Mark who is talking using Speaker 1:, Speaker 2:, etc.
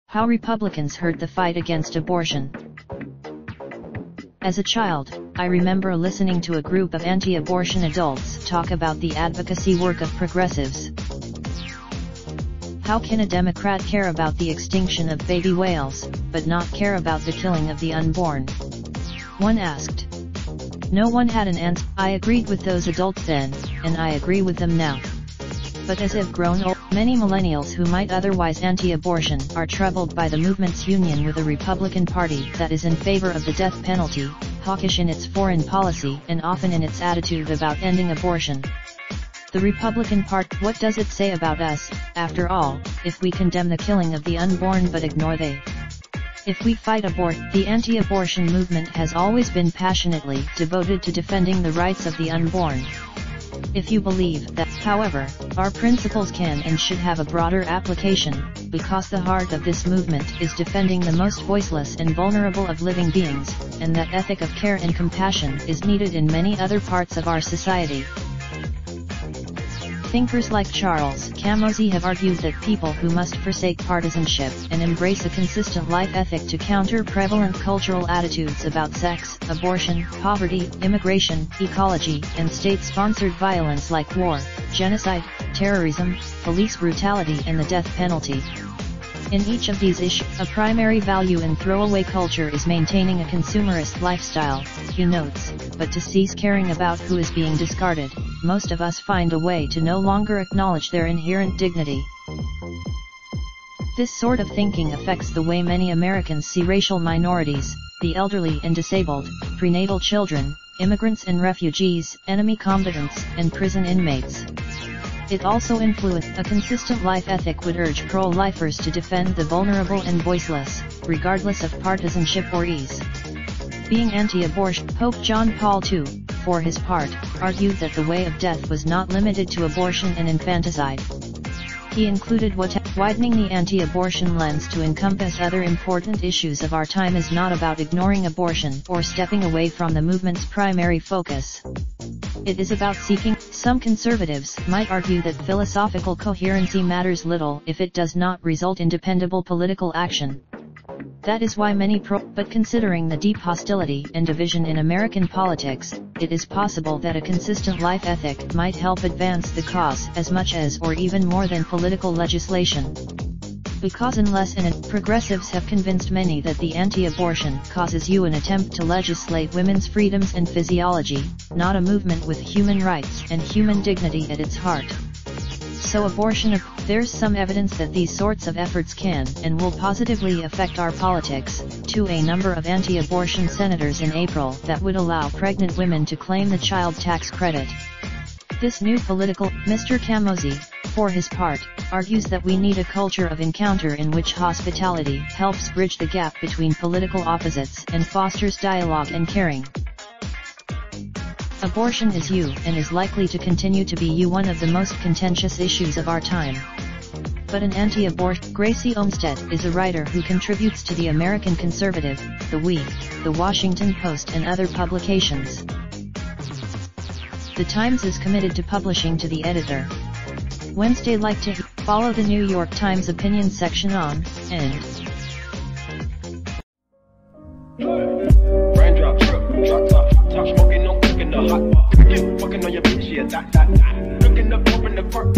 Speaker 1: How Republicans hurt the fight against abortion. As a child, I remember listening to a group of anti-abortion adults talk about the advocacy work of progressives. How can a Democrat care about the extinction of baby whales, but not care about the killing of the unborn? One asked. No one had an answer. I agreed with those adults then, and I agree with them now. But as I've grown old, many millennials who might otherwise anti-abortion are troubled by the movement's union with a Republican Party that is in favor of the death penalty, hawkish in its foreign policy and often in its attitude about ending abortion. The Republican Party, what does it say about us, after all, if we condemn the killing of the unborn but ignore they? If we fight the anti-abortion movement has always been passionately devoted to defending the rights of the unborn. If you believe that, however, our principles can and should have a broader application, because the heart of this movement is defending the most voiceless and vulnerable of living beings, and that ethic of care and compassion is needed in many other parts of our society. Thinkers like Charles Camosy have argued that people who must forsake partisanship and embrace a consistent life ethic to counter prevalent cultural attitudes about sex, abortion, poverty, immigration, ecology, and state-sponsored violence like war, genocide, terrorism, police brutality and the death penalty. In each of these issues, a primary value in throwaway culture is maintaining a consumerist lifestyle, he notes, but to cease caring about who is being discarded, most of us find a way to no longer acknowledge their inherent dignity. This sort of thinking affects the way many Americans see racial minorities, the elderly and disabled, prenatal children, immigrants and refugees, enemy combatants, and prison inmates. It also influences a consistent life ethic would urge pro-lifers to defend the vulnerable and voiceless, regardless of partisanship or ease. Being anti-abortion, Pope John Paul II, for his part, argued that the way of death was not limited to abortion and infanticide. He included widening the anti-abortion lens to encompass other important issues of our time is not about ignoring abortion or stepping away from the movement's primary focus. It is about seeking. Some conservatives might argue that philosophical coherency matters little if it does not result in dependable political action. That is why many but considering the deep hostility and division in American politics, it is possible that a consistent life ethic might help advance the cause as much as or even more than political legislation. Because unless progressives have convinced many that the anti-abortion cause is an attempt to legislate women's freedoms and physiology, not a movement with human rights and human dignity at its heart. So there's some evidence that these sorts of efforts can and will positively affect our politics, to a number of anti-abortion senators in April that would allow pregnant women to claim the child tax credit. This new Mr. Camosy, for his part, argues that we need a culture of encounter in which hospitality helps bridge the gap between political opposites and fosters dialogue and caring. Abortion is and is likely to continue to be one of the most contentious issues of our time. But an anti-abortion, Gracie Olmstead, is a writer who contributes to the American Conservative, The Week, The Washington Post and other publications. The Times is committed to publishing to the editor. Wednesday like to follow the New York Times opinion section on, and
Speaker 2: raindrop, drop top, smoking, no cooking the hot pot. Fucking on your bitch, yeah, that. Looking up, open the park.